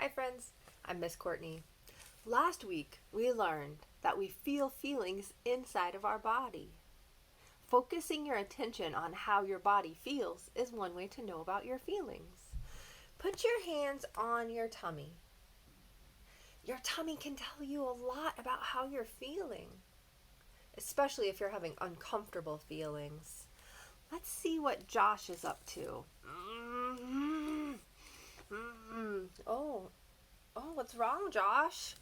Hi friends, I'm Miss Courtney. Last week we learned that we feel feelings inside of our body. Focusing your attention on how your body feels is one way to know about your feelings. Put your hands on your tummy. Your tummy can tell you a lot about how you're feeling, especially if you're having uncomfortable feelings. Let's see what Josh is up to. Oh, what's wrong, Josh?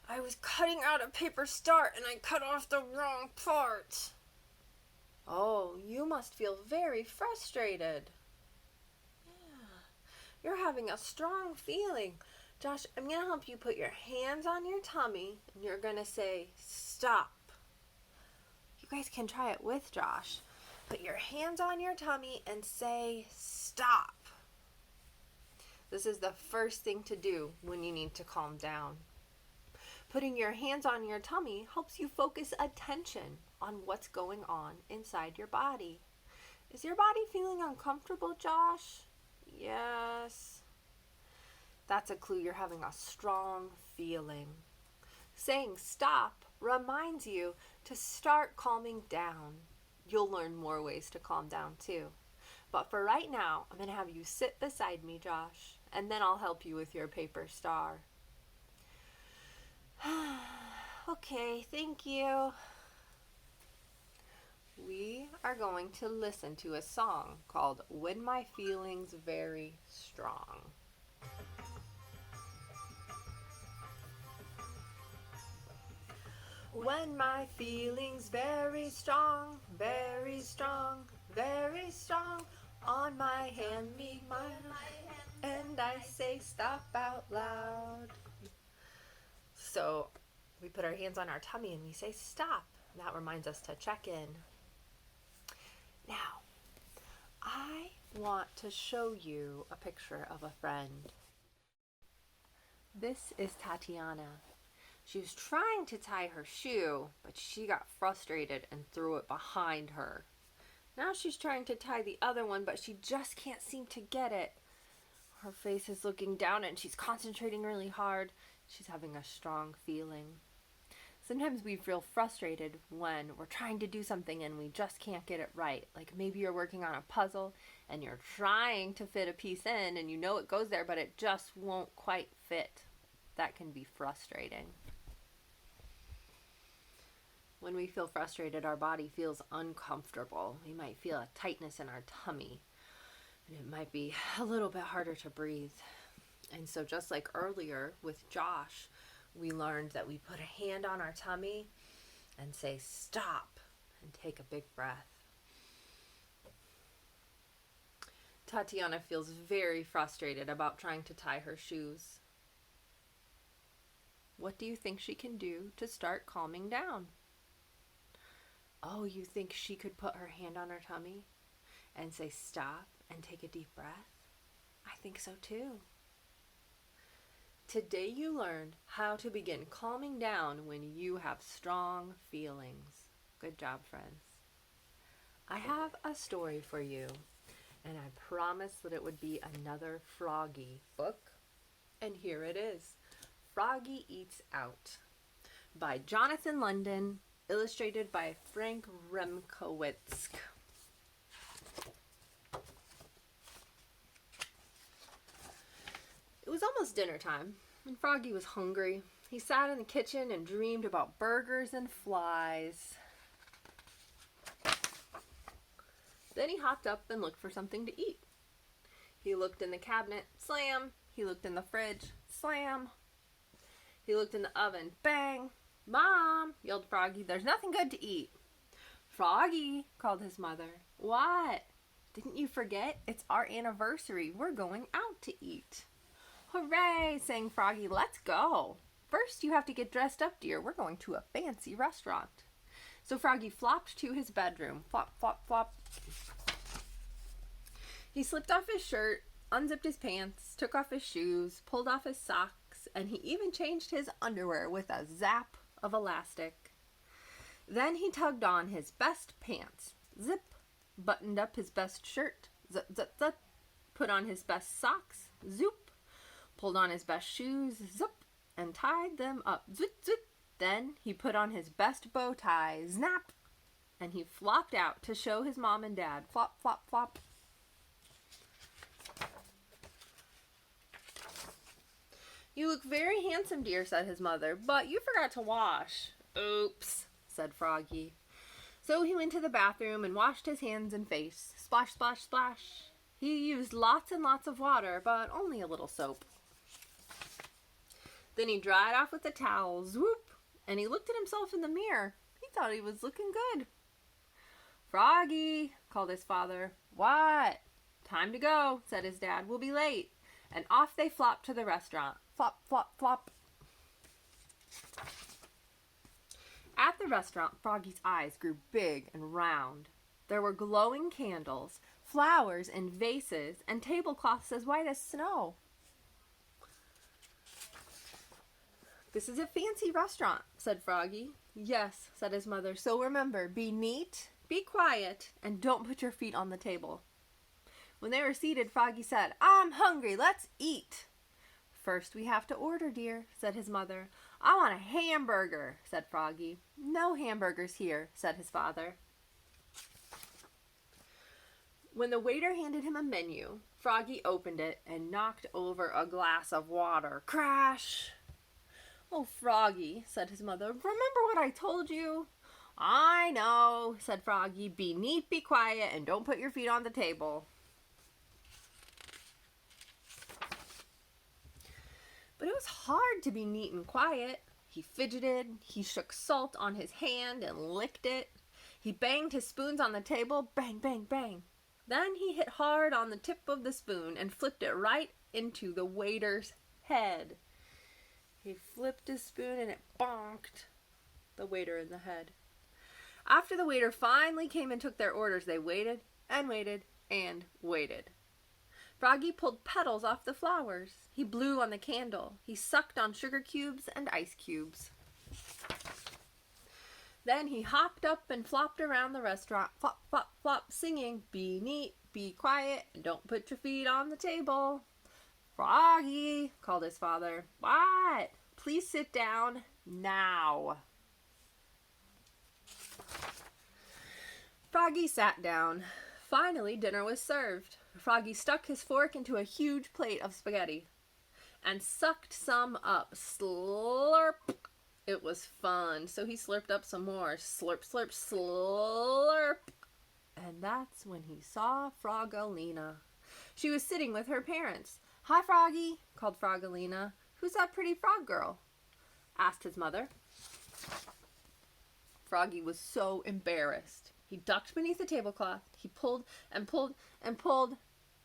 I was cutting out a paper star and I cut off the wrong part. Oh, you must feel very frustrated. Yeah, you're having a strong feeling. Josh, I'm going to help you put your hands on your tummy and you're going to say, stop. You guys can try it with Josh. Put your hands on your tummy and say, stop. This is the first thing to do when you need to calm down. Putting your hands on your tummy helps you focus attention on what's going on inside your body. Is your body feeling uncomfortable, Josh? Yes. That's a clue you're having a strong feeling. Saying stop reminds you to start calming down. You'll learn more ways to calm down too. But for right now, I'm going to have you sit beside me, Josh, and then I'll help you with your paper star. Okay, thank you. We are going to listen to a song called When My Feelings Very Strong. When my feelings very strong, very strong, very strong, on my hand meet my hand, and I say stop out loud. So we put our hands on our tummy and we say stop. That reminds us to check in. Now, I want to show you a picture of a friend. This is Tatiana. She was trying to tie her shoe, but she got frustrated and threw it behind her. Now she's trying to tie the other one, but she just can't seem to get it. Her face is looking down and she's concentrating really hard. She's having a strong feeling. Sometimes we feel frustrated when we're trying to do something and we just can't get it right. Like maybe you're working on a puzzle and you're trying to fit a piece in and you know it goes there, but it just won't quite fit. That can be frustrating. When we feel frustrated, our body feels uncomfortable. We might feel a tightness in our tummy, and it might be a little bit harder to breathe. And so just like earlier with Josh, we learned that we put a hand on our tummy and say stop and take a big breath. Tatiana feels very frustrated about trying to tie her shoes. What do you think she can do to start calming down? Oh, you think she could put her hand on her tummy and say stop and take a deep breath? I think so too. Today you learned how to begin calming down when you have strong feelings. Good job, friends. I have a story for you, and I promised that it would be another Froggy book. And here it is, Froggy Eats Out by Jonathan London, illustrated by Frank Remkowitz. It was almost dinner time, and Froggy was hungry. He sat in the kitchen and dreamed about burgers and flies. Then he hopped up and looked for something to eat. He looked in the cabinet, slam. He looked in the fridge, slam. He looked in the oven, bang. Mom, yelled Froggy, there's nothing good to eat. Froggy, called his mother. What? Didn't you forget? It's our anniversary. We're going out to eat. Hooray, sang Froggy, let's go. First you have to get dressed up, dear. We're going to a fancy restaurant. So Froggy flopped to his bedroom. Flop, flop, flop. He slipped off his shirt, unzipped his pants, took off his shoes, pulled off his socks, and he even changed his underwear with a zap of elastic. Then he tugged on his best pants. Zip. Buttoned up his best shirt. Zip, zip, zip. put on his best socks, zoop, pulled on his best shoes, zup, and tied them up, zoot, zoot. Then he put on his best bow tie, snap, and he flopped out to show his mom and dad, flop, flop, flop. You look very handsome, dear, said his mother, but you forgot to wash. Oops, said Froggy. So he went to the bathroom and washed his hands and face. Splash, splash, splash. He used lots and lots of water, but only a little soap. Then he dried off with a towel, swoop, and he looked at himself in the mirror. He thought he was looking good. Froggy, called his father. What? Time to go, said his dad. We'll be late. And off they flopped to the restaurant. Flop, flop, flop. At the restaurant, Froggy's eyes grew big and round. There were glowing candles, flowers in vases, and tablecloths as white as snow. This is a fancy restaurant, said Froggy. Yes, said his mother. So remember, be neat, be quiet, and don't put your feet on the table. When they were seated, Froggy said, I'm hungry, let's eat. First we have to order, dear, said his mother. I want a hamburger, said Froggy. No hamburgers here, said his father. When the waiter handed him a menu, Froggy opened it and knocked over a glass of water. Crash! Oh, Froggy, said his mother, remember what I told you? I know, said Froggy. Be neat, be quiet, and don't put your feet on the table. But it was hard to be neat and quiet. He fidgeted, he shook salt on his hand and licked it. He banged his spoons on the table, bang, bang, bang. Then he hit hard on the tip of the spoon and flipped it right into the waiter's head. He flipped his spoon and it bonked the waiter in the head. After the waiter finally came and took their orders, they waited and waited and waited. Froggy pulled petals off the flowers. He blew on the candle. He sucked on sugar cubes and ice cubes. Then he hopped up and flopped around the restaurant, flop, flop, flop, singing, be neat, be quiet, and don't put your feet on the table. Froggy, called his father. What? Please sit down now. Froggy sat down. Finally, dinner was served. Froggy stuck his fork into a huge plate of spaghetti and sucked some up. Slurp. It was fun, so he slurped up some more. Slurp, slurp, slurp. And that's when he saw Froggalina. She was sitting with her parents. Hi, Froggy, called Froggalina. Who's that pretty frog girl? Asked his mother. Froggy was so embarrassed. He ducked beneath the tablecloth. He pulled and pulled and pulled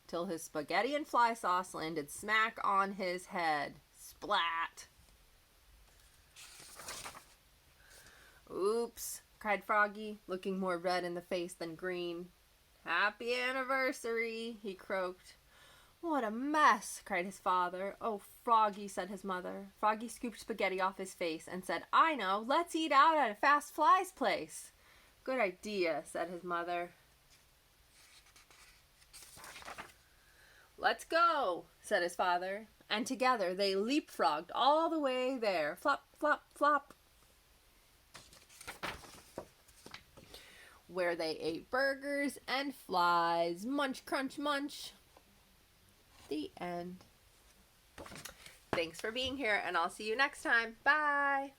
till his spaghetti and fly sauce landed smack on his head. Splat! Oops, cried Froggy, looking more red in the face than green. Happy anniversary, he croaked. What a mess, cried his father. Oh, Froggy, said his mother. Froggy scooped spaghetti off his face and said, I know, let's eat out at a Fast Fly's place. Good idea, said his mother. Let's go, said his father. And together they leapfrogged all the way there. Flop, flop, flop. Where they ate burgers and flies. Munch, crunch, munch. The end. Thanks for being here, and I'll see you next time. Bye.